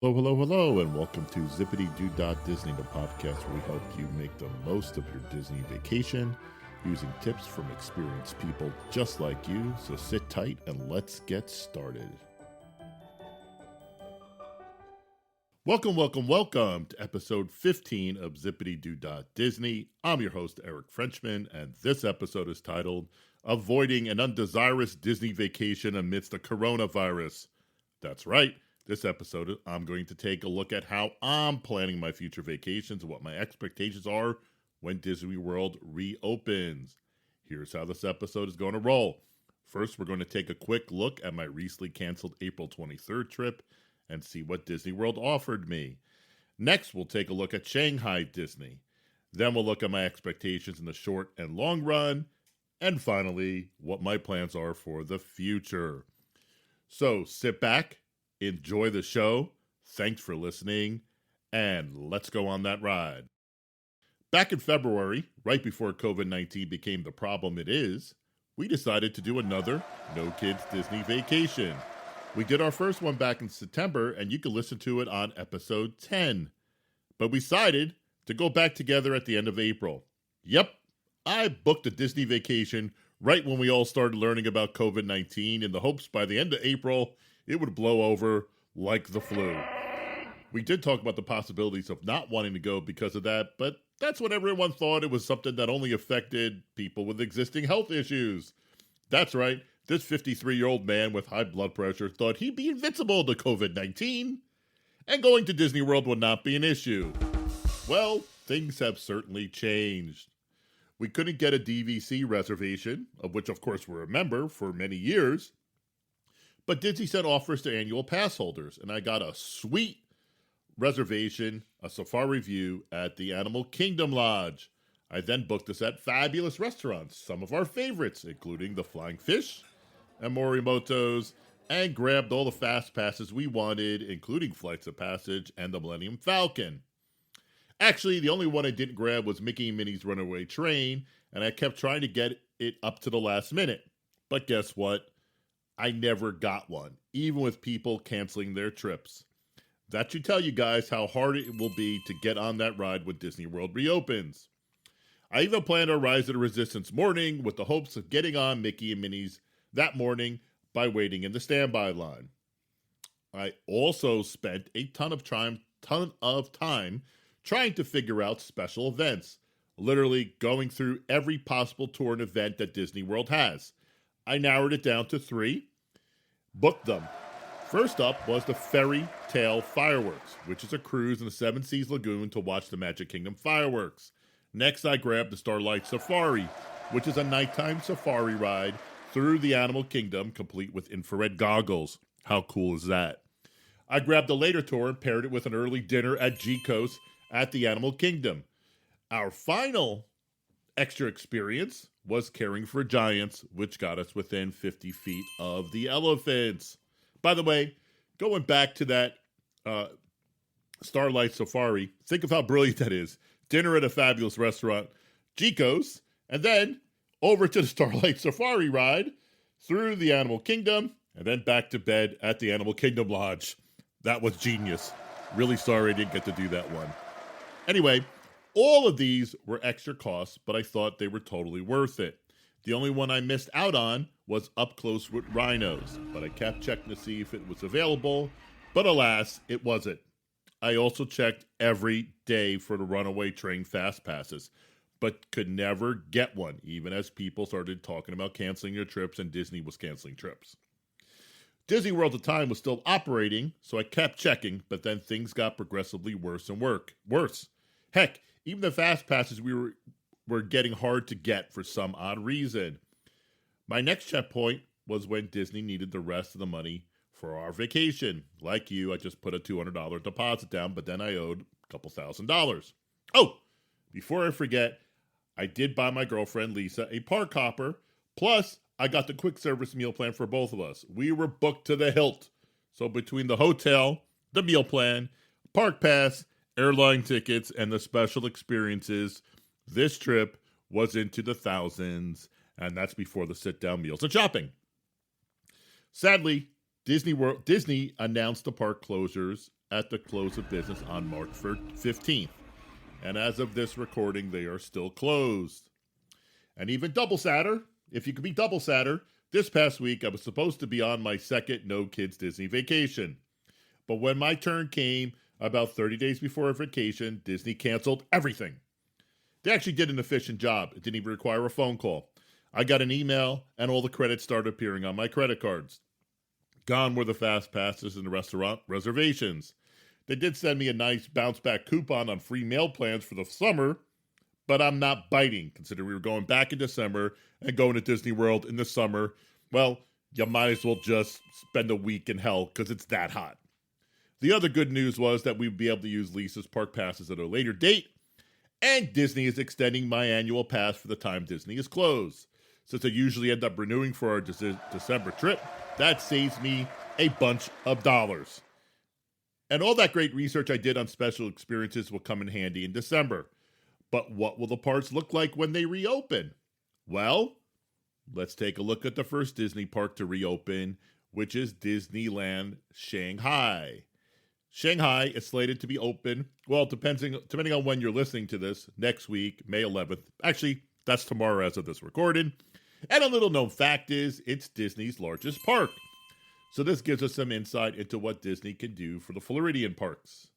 Hello, hello, hello, and welcome to Zipadee Doo Dah Disney, the podcast where we help you make the most of your Disney vacation using tips from experienced people just like you. So sit tight and let's get started. Welcome, welcome, welcome to episode 15 of Zipadee Doo Dah Disney. I'm your host, Eric Frenchman, and this episode is titled Avoiding an Undesirous Disney Vacation Amidst the Coronavirus. That's right. This episode, I'm going to take a look at how I'm planning my future vacations and what my expectations are when Disney World reopens. Here's how this episode is going to roll. First, we're going to take a quick look at my recently canceled April 23rd trip and see what Disney World offered me. Next, we'll take a look at Shanghai Disney. Then we'll look at my expectations in the short and long run. And finally, what my plans are for the future. So sit back, enjoy the show, thanks for listening, and let's go on that ride. Back in February, right before COVID-19 became the problem it is, we decided to do another No Kids Disney Vacation. We did our first one back in September, and you can listen to it on episode 10. But we decided to go back together at the end of April. Yep, I booked a Disney vacation right when we all started learning about COVID-19 in the hopes by the end of April, it would blow over like the flu. We did talk about the possibilities of not wanting to go because of that, but that's what everyone thought. It was something that only affected people with existing health issues. That's right, this 53-year-old man with high blood pressure thought he'd be invincible to COVID-19, and going to Disney World would not be an issue. Well, things have certainly changed. We couldn't get a DVC reservation, of which of course we're a member for many years, but Disney sent offers to annual pass holders, and I got a sweet reservation, a safari view at the Animal Kingdom Lodge. I then booked us at fabulous restaurants, some of our favorites, including the Flying Fish and Morimoto's, and grabbed all the fast passes we wanted, including Flights of Passage and the Millennium Falcon. Actually, the only one I didn't grab was Mickey and Minnie's Runaway Train, and I kept trying to get it up to the last minute. But guess what? I never got one, even with people canceling their trips. That should tell you guys how hard it will be to get on that ride when Disney World reopens. I even planned our Rise of the Resistance morning with the hopes of getting on Mickey and Minnie's that morning by waiting in the standby line. I also spent a ton of time trying to figure out special events, literally going through every possible tour and event that Disney World has. I narrowed it down to 3, booked them. First up was the Fairy Tale Fireworks, which is a cruise in the Seven Seas Lagoon to watch the Magic Kingdom fireworks. Next, I grabbed the Starlight Safari, which is a nighttime safari ride through the Animal Kingdom, complete with infrared goggles. How cool is that? I grabbed a later tour and paired it with an early dinner at G-Coast at the Animal Kingdom. Our final extra experience was Caring for Giants, which got us within 50 feet of the elephants. By the way, going back to that Starlight Safari, think of how brilliant that is. Dinner at a fabulous restaurant, Chico's, and then over to the Starlight Safari ride through the Animal Kingdom, and then back to bed at the Animal Kingdom Lodge. That was genius. Really sorry I didn't get to do that one. Anyway, all of these were extra costs, but I thought they were totally worth it. The only one I missed out on was Up Close with Rhinos, but I kept checking to see if it was available, but alas, it wasn't. I also checked every day for the Runaway Train Fast Passes, but could never get one, even as people started talking about canceling their trips and Disney was canceling trips. Disney World at the time was still operating, so I kept checking, but then things got progressively worse and worse. Heck, even the Fast Passes were getting hard to get for some odd reason. My next checkpoint was when Disney needed the rest of the money for our vacation. Like you, I just put a $200 deposit down, but then I owed a couple $1,000s. Oh, before I forget, I did buy my girlfriend Lisa a park hopper, plus I got the quick service meal plan for both of us. We were booked to the hilt. So between the hotel, the meal plan, park pass, airline tickets, and the special experiences, this trip was into the thousands, and that's before the sit-down meals and shopping. Sadly, Disney announced the park closures at the close of business on March 15th. And as of this recording, they are still closed. And even double sadder, if you could be double sadder, this past week I was supposed to be on my second no kids Disney vacation. But when my turn came about 30 days before vacation, Disney canceled everything. They actually did an efficient job. It didn't even require a phone call. I got an email and all the credits started appearing on my credit cards. Gone were the fast passes and the restaurant reservations. They did send me a nice bounce back coupon on free meal plans for the summer, but I'm not biting, considering we were going back in December and going to Disney World in the summer. Well, you might as well just spend a week in hell because it's that hot. The other good news was that we'd be able to use Lisa's park passes at a later date, and Disney is extending my annual pass for the time Disney is closed. Since I usually end up renewing for our December trip, that saves me a bunch of dollars. And all that great research I did on special experiences will come in handy in December. But what will the parks look like when they reopen? Well, let's take a look at the first Disney park to reopen, which is Disneyland Shanghai. Shanghai is slated to be open, well, depending on when you're listening to this, next week, May 11th. Actually, that's tomorrow as of this recording. And a little known fact is, it's Disney's largest park. So this gives us some insight into what Disney can do for the Floridian parks.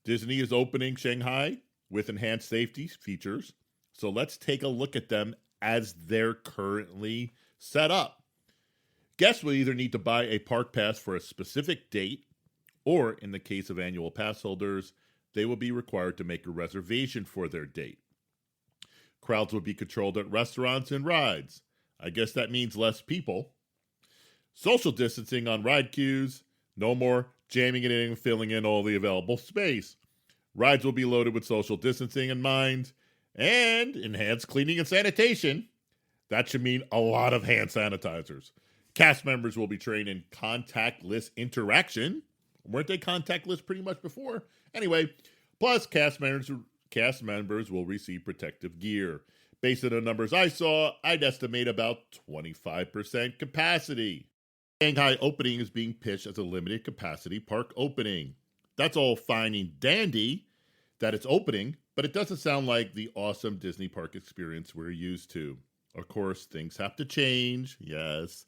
Disney is opening Shanghai with enhanced safety features. So let's take a look at them as they're currently set up. Guests will either need to buy a park pass for a specific date, or in the case of annual pass holders, they will be required to make a reservation for their date. Crowds will be controlled at restaurants and rides. I guess that means less people. Social distancing on ride queues. No more jamming it in and filling in all the available space. Rides will be loaded with social distancing in mind. And enhanced cleaning and sanitation. That should mean a lot of hand sanitizers. Cast members will be trained in contactless interaction. Weren't they contactless pretty much before? Anyway, plus cast members will receive protective gear. Based on the numbers I saw, I'd estimate about 25% capacity. Shanghai opening is being pitched as a limited capacity park opening. That's all fine and dandy that it's opening, but it doesn't sound like the awesome Disney park experience we're used to. Of course, things have to change, yes,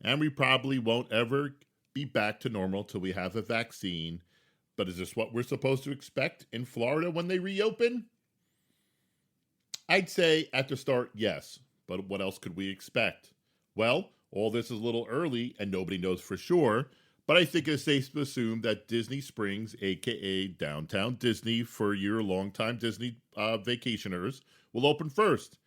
and we probably won't ever be back to normal till we have a vaccine. But is this what we're supposed to expect in Florida when they reopen? I'd say at the start, yes. But what else could we expect? Well, all this is a little early and nobody knows for sure. But I think it's safe to assume that Disney Springs, a.k.a. Downtown Disney for your longtime Disney vacationers, will open first.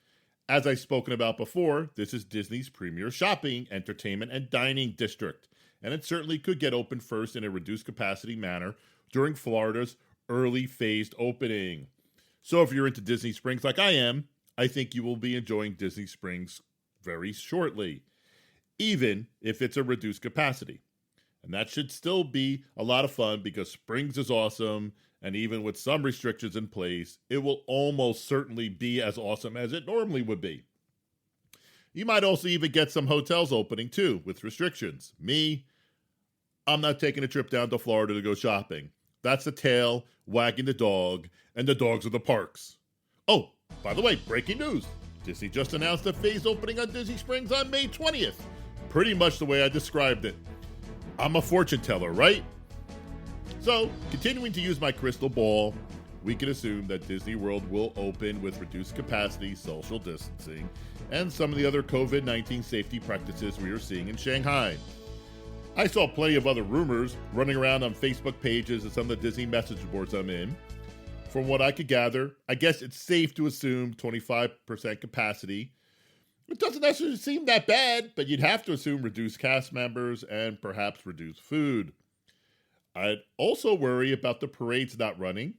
As I've spoken about before, this is Disney's premier shopping, entertainment, and dining district. And it certainly could get open first in a reduced capacity manner during Florida's early phased opening. So if you're into Disney Springs like I am, I think you will be enjoying Disney Springs very shortly, even if it's a reduced capacity. And that should still be a lot of fun because Springs is awesome, and even with some restrictions in place, it will almost certainly be as awesome as it normally would be. You might also even get some hotels opening too, with restrictions. I'm not taking a trip down to Florida to go shopping. That's the tail wagging the dog, and the dogs are the parks. Oh, by the way, breaking news. Disney just announced a phased opening on Disney Springs on May 20th. Pretty much the way I described it. I'm a fortune teller, right? So, continuing to use my crystal ball, we can assume that Disney World will open with reduced capacity, social distancing, and some of the other COVID-19 safety practices we are seeing in Shanghai. I saw plenty of other rumors running around on Facebook pages and some of the Disney message boards I'm in. From what I could gather, I guess it's safe to assume 25% capacity. It doesn't necessarily seem that bad, but you'd have to assume reduced cast members and perhaps reduced food. I'd also worry about the parades not running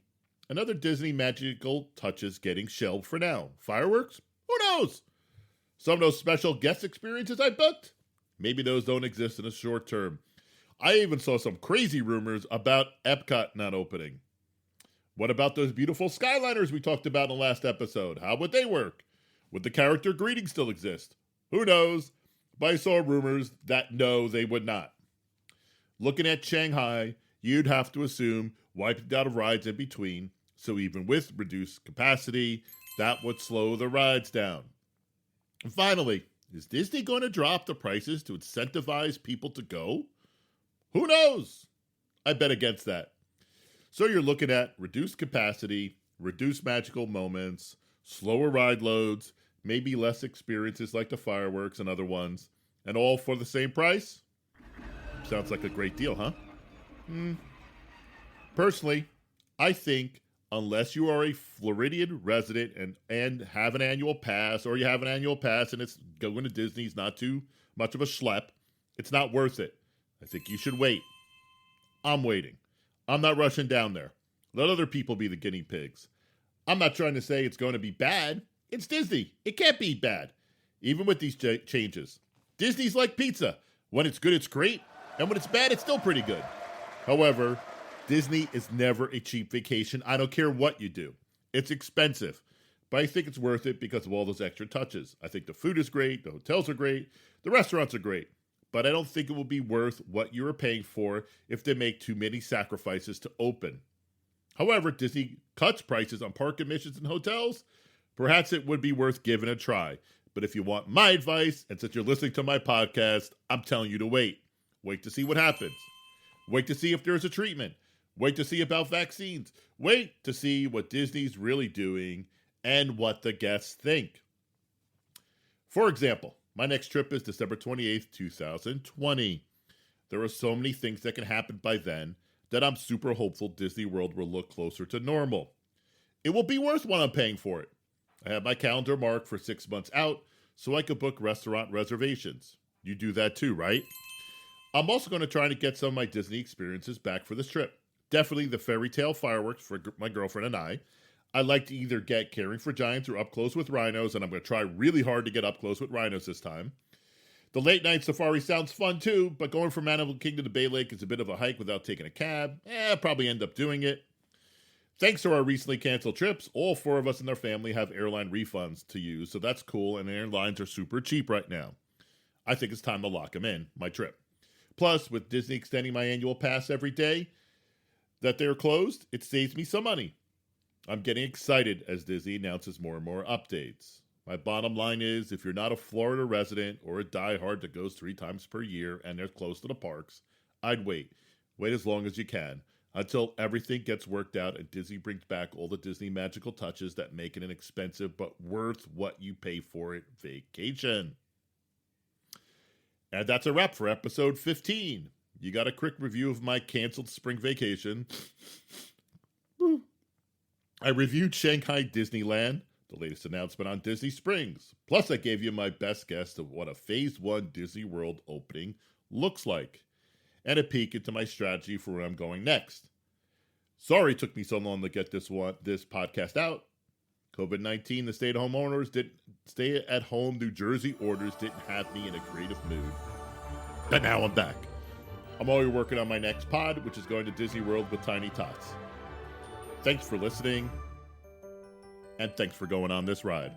and other Disney magical touches getting shelved for now. Fireworks? Who knows? Some of those special guest experiences I booked? Maybe those don't exist in the short term. I even saw some crazy rumors about Epcot not opening. What about those beautiful Skyliners we talked about in the last episode? How would they work? Would the character greeting still exist? Who knows? But I saw rumors that no, they would not. Looking at Shanghai, you'd have to assume wiping out of rides in between, so even with reduced capacity, that would slow the rides down. And finally, is Disney going to drop the prices to incentivize people to go? Who knows? I bet against that. So you're looking at reduced capacity, reduced magical moments, slower ride loads, maybe less experiences like the fireworks and other ones, and all for the same price? Sounds like a great deal, huh? Personally, I think unless you are a Floridian resident and have an annual pass, or you have an annual pass and it's going to Disney is not too much of a schlep, it's not worth it. I think you should wait. I'm waiting. I'm not rushing down there. Let other people be the guinea pigs. I'm not trying to say it's going to be bad. It's Disney. It can't be bad. Even with these changes. Disney's like pizza. When it's good, it's great. And when it's bad, it's still pretty good. However, Disney is never a cheap vacation. I don't care what you do. It's expensive. But I think it's worth it because of all those extra touches. I think the food is great. The hotels are great. The restaurants are great. But I don't think it will be worth what you are paying for if they make too many sacrifices to open. However, Disney cuts prices on park admissions and hotels. Perhaps it would be worth giving a try. But if you want my advice, and since you're listening to my podcast, I'm telling you to wait. Wait to see what happens. Wait to see if there's a treatment. Wait to see about vaccines. Wait to see what Disney's really doing and what the guests think. For example, my next trip is December 28th, 2020. There are so many things that can happen by then that I'm super hopeful Disney World will look closer to normal. It will be worth what I'm paying for it. I have my calendar marked for 6 months out so I could book restaurant reservations. You do that too, right? I'm also going to try to get some of my Disney experiences back for this trip. Definitely the fairy tale fireworks for my girlfriend and I. I'd like to either get Caring for Giants or Up Close with Rhinos, and I'm going to try really hard to get up close with rhinos this time. The late night safari sounds fun too, but going from Animal Kingdom to Bay Lake is a bit of a hike without taking a cab. I'll probably end up doing it. Thanks to our recently canceled trips, all 4 of us and our family have airline refunds to use, so that's cool, and airlines are super cheap right now. I think it's time to lock them in, my trip. Plus, with Disney extending my annual pass every day that they're closed, it saves me some money. I'm getting excited as Disney announces more and more updates. My bottom line is, if you're not a Florida resident or a diehard that goes 3 times per year and they're close to the parks, I'd wait. Wait as long as you can until everything gets worked out and Disney brings back all the Disney magical touches that make it an expensive but worth what you pay for it vacation. And that's a wrap for episode 15. You got a quick review of my canceled spring vacation. I reviewed Shanghai Disneyland, the latest announcement on Disney Springs. Plus, I gave you my best guess of what a Phase 1 Disney World opening looks like, and a peek into my strategy for where I'm going next. Sorry it took me so long to get this podcast out. COVID-19, the stay-at-home New Jersey orders didn't have me in a creative mood. But now I'm back. I'm already working on my next pod, which is going to Disney World with Tiny Tots. Thanks for listening, and thanks for going on this ride.